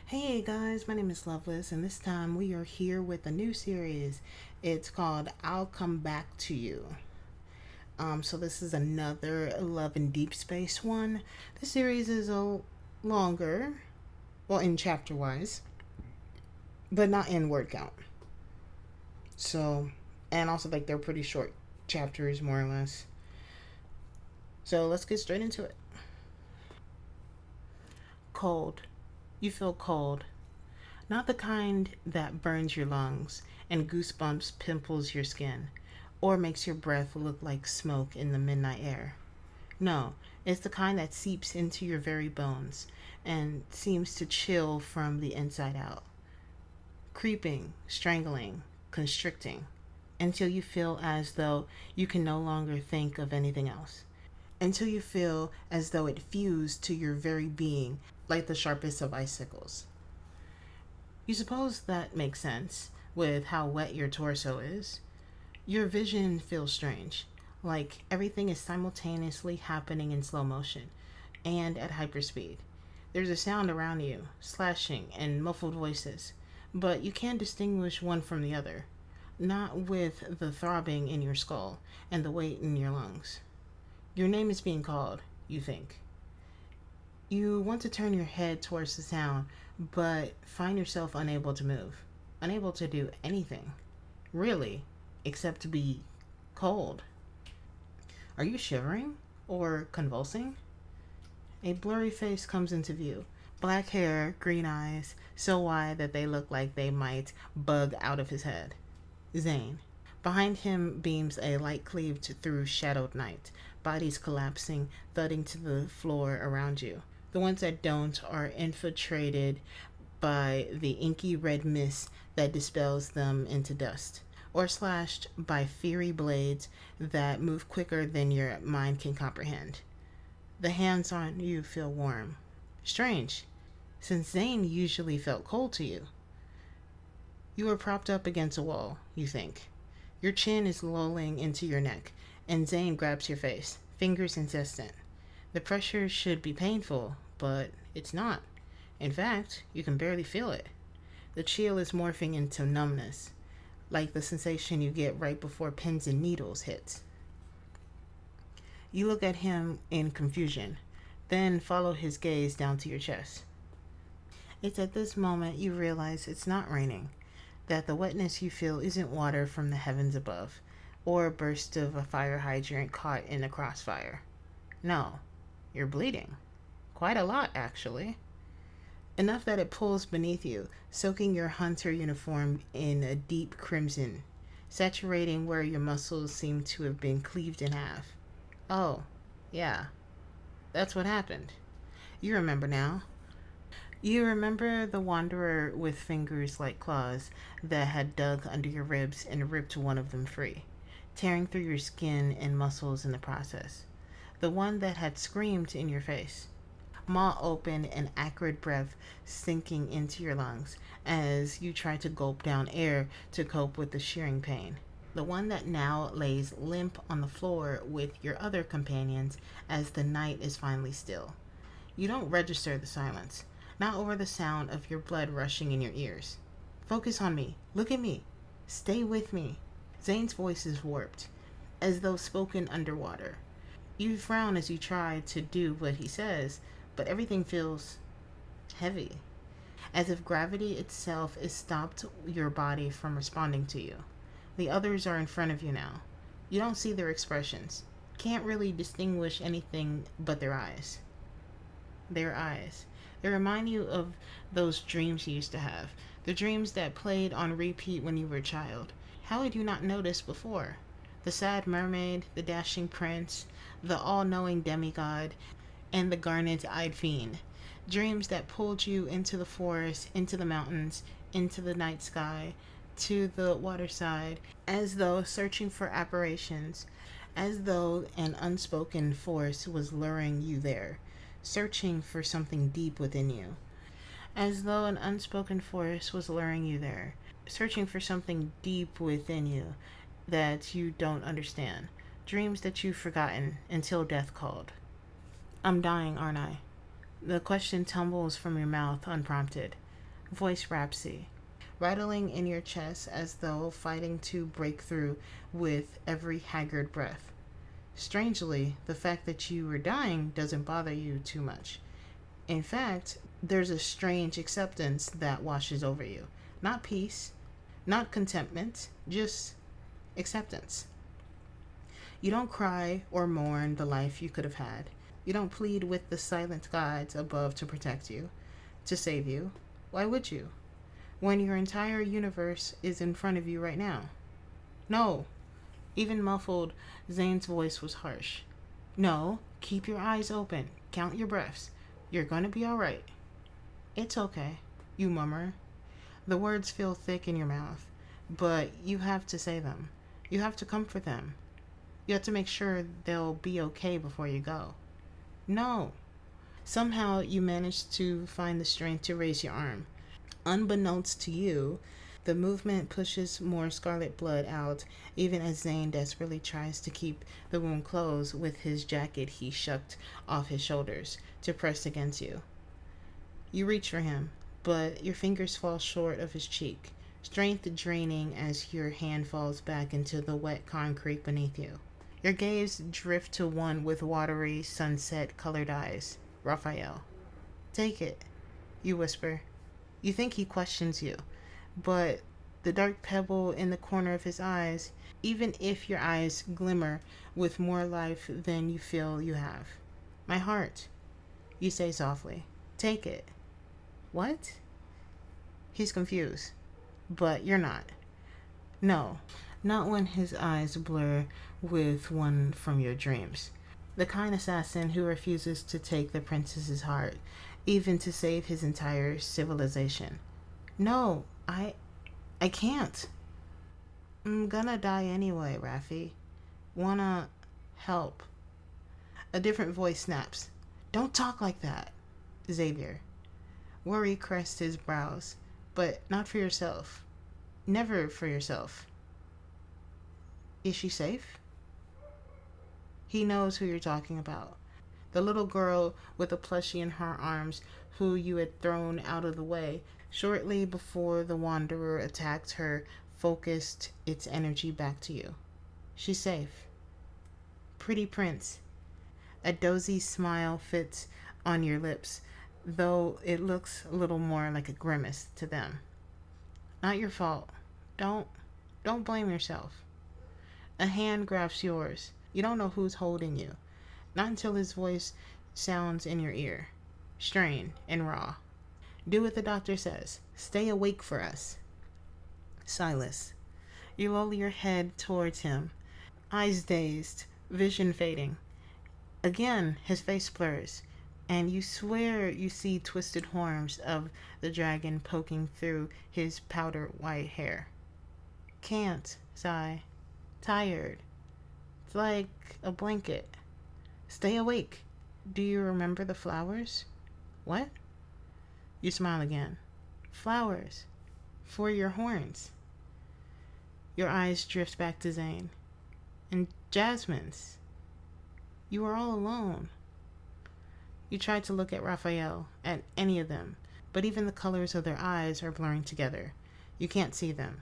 Hey guys, my name is Loveless, and this time we are here with a new series. It's called I'll Come Back to You. So this is another Love and Deep Space one. The series is a longer, well, in chapter wise, but not in word count. So, and also like they're pretty short chapters, more or less. So let's get straight into it. Cold. You feel cold. Not the kind that burns your lungs and goosebumps pimples your skin, or makes your breath look like smoke in the midnight air. No, it's the kind that seeps into your very bones and seems to chill from the inside out, creeping, strangling, constricting, until you feel as though you can no longer think of anything else. Until you feel as though it fused to your very being like the sharpest of icicles. You suppose that makes sense with how wet your torso is. Your vision feels strange, like everything is simultaneously happening in slow motion and at hyperspeed. There's a sound around you, slashing and muffled voices, but you can't distinguish one from the other, not with the throbbing in your skull and the weight in your lungs. Your name is being called, you think. You want to turn your head towards the sound, but find yourself unable to move, unable to do anything, really, except to be cold. Are you shivering or convulsing? A blurry face comes into view. Black hair, green eyes, so wide that they look like they might bug out of his head. Zane. Behind him beams a light cleaved through shadowed night, bodies collapsing, thudding to the floor around you. The ones that don't are infiltrated by the inky red mist that dispels them into dust, or slashed by fiery blades that move quicker than your mind can comprehend. The hands on you feel warm. Strange, since Zane usually felt cold to you. You are propped up against a wall, you think. Your chin is lolling into your neck, and Zane grabs your face, fingers insistent. The pressure should be painful, but it's not. In fact, you can barely feel it. The chill is morphing into numbness, like the sensation you get right before pins and needles hit. You look at him in confusion, then follow his gaze down to your chest. It's at this moment you realize it's not raining, that the wetness you feel isn't water from the heavens above, or a burst of a fire hydrant caught in a crossfire. No, you're bleeding. Quite a lot, actually. Enough that it pulls beneath you, soaking your hunter uniform in a deep crimson, saturating where your muscles seem to have been cleaved in half. Oh, yeah, that's what happened. You remember now. You remember the wanderer with fingers like claws that had dug under your ribs and ripped one of them free, tearing through your skin and muscles in the process. The one that had screamed in your face. Maw open and acrid breath sinking into your lungs as you try to gulp down air to cope with the shearing pain. The one that now lays limp on the floor with your other companions as the night is finally still. You don't register the silence, not over the sound of your blood rushing in your ears. Focus on me. Look at me. Stay with me. Zane's voice is warped, as though spoken underwater. You frown as you try to do what he says, but everything feels heavy, as if gravity itself has stopped your body from responding to you. The others are in front of you now. You don't see their expressions. Can't really distinguish anything but their eyes. Their eyes. They remind you of those dreams you used to have, the dreams that played on repeat when you were a child. How had you not noticed before? The sad mermaid, the dashing prince, the all knowing demigod, and the garnet eyed fiend. Dreams that pulled you into the forest, into the mountains, into the night sky, to the waterside, as though searching for apparitions, as though an unspoken force was luring you there, searching for something deep within you. As though an unspoken force was luring you there, searching for something deep within you that you don't understand. Dreams that you've forgotten until death called. I'm dying, aren't I? The question tumbles from your mouth unprompted. Voice rhapsody, rattling in your chest as though fighting to break through with every haggard breath. Strangely, the fact that you were dying doesn't bother you too much. In fact, there's a strange acceptance that washes over you. Not peace, not contentment, just acceptance. You don't cry or mourn the life you could have had. You don't plead with the silent gods above to protect you, to save you. Why would you? When your entire universe is in front of you right now. No. Even muffled, Zane's voice was harsh. No, keep your eyes open. Count your breaths. You're gonna be alright. It's okay, you murmur. The words feel thick in your mouth, but you have to say them. You have to comfort them. You have to make sure they'll be okay before you go. No. Somehow you manage to find the strength to raise your arm. Unbeknownst to you, the movement pushes more scarlet blood out, even as Zane desperately tries to keep the wound closed with his jacket he shucked off his shoulders to press against you. You reach for him, but your fingers fall short of his cheek, strength draining as your hand falls back into the wet concrete beneath you. Your gaze drifts to one with watery, sunset-colored eyes. Raphael. Take it, you whisper. You think he questions you, but the dark pebble in the corner of his eyes, even if your eyes glimmer with more life than you feel you have. My heart, you say softly. Take it. What? He's confused, but you're not. No, not when his eyes blur with one from your dreams. The kind assassin who refuses to take the princess's heart, even to save his entire civilization. No, I can't. I'm gonna die anyway, Raffi. Wanna help. A different voice snaps. Don't talk like that, Xavier. Worry crests his brows, but not for yourself. Never for yourself. Is she safe? He knows who you're talking about. The little girl with a plushie in her arms who you had thrown out of the way shortly before the Wanderer attacked her, focused its energy back to you. She's safe. Pretty prince. A dozy smile fits on your lips, though it looks a little more like a grimace to them. Not your fault. Don't blame yourself. A hand grabs yours. You don't know who's holding you. Not until his voice sounds in your ear. Strained and raw. Do what the doctor says. Stay awake for us. Silas. You lower your head towards him. Eyes dazed. Vision fading. Again, his face blurs, and you swear you see twisted horns of the dragon poking through his powder white hair. Can't, sigh. Tired. It's like a blanket. Stay awake. Do you remember the flowers? What? You smile again. Flowers. For your horns. Your eyes drift back to Zane. And Jasmine's. You were all alone. You try to look at Raphael, at any of them, but even the colors of their eyes are blurring together. You can't see them,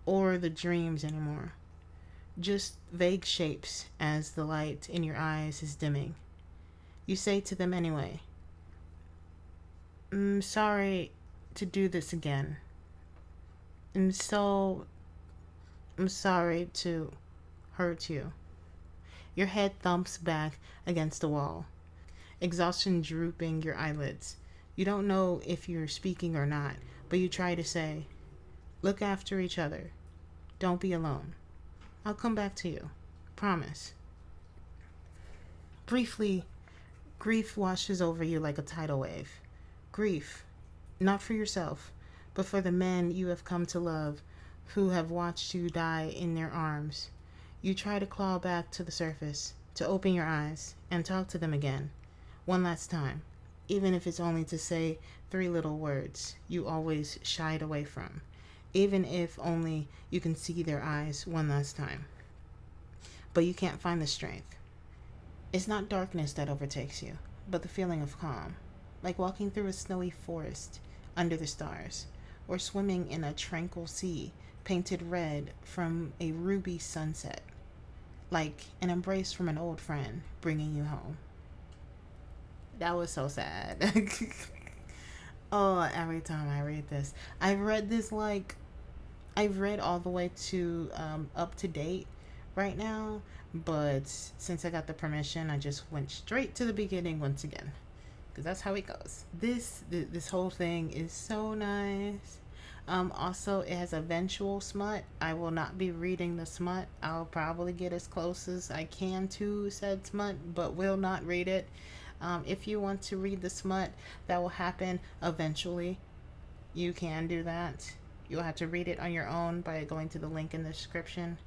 or the dreams anymore. Just vague shapes as the light in your eyes is dimming. You say to them anyway, I'm sorry to do this again. I'm sorry to hurt you. Your head thumps back against the wall, exhaustion drooping your eyelids. You don't know if you're speaking or not, but you try to say, look after each other. Don't be alone. I'll come back to you. Promise. Briefly, grief washes over you like a tidal wave. Grief, not for yourself, but for the men you have come to love, who have watched you die in their arms. You try to claw back to the surface, to open your eyes, and talk to them again. One last time, even if it's only to say 3 little words you always shied away from. Even if only you can see their eyes one last time. But you can't find the strength. It's not darkness that overtakes you, but the feeling of calm. Like walking through a snowy forest, under the stars, or swimming in a tranquil sea painted red from a ruby sunset, like an embrace from an old friend bringing you home. That was so sad. Oh, every time I read this, I've read all the way to up to date right now, but since I got the permission, I just went straight to the beginning once again, because that's how it goes. This whole thing is so nice. Also, it has eventual smut. I will not be reading the smut. I'll probably get as close as I can to said smut, but will not read it. If you want to read the smut, that will happen eventually. You can do that. You'll have to read it on your own by going to the link in the description,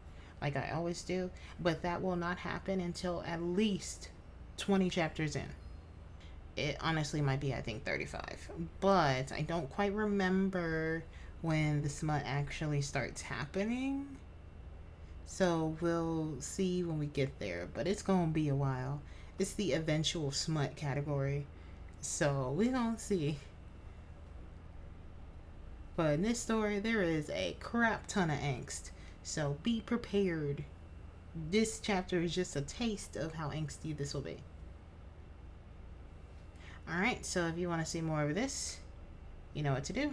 like I always do. But that will not happen until at least 20 chapters in. It honestly might be, I think, 35. But I don't quite remember when the smut actually starts happening. So we'll see when we get there. But it's going to be a while. It's the eventual smut category. So we're going to see. But in this story, there is a crap ton of angst. So be prepared. This chapter is just a taste of how angsty this will be. Alright, so if you want to see more of this, you know what to do.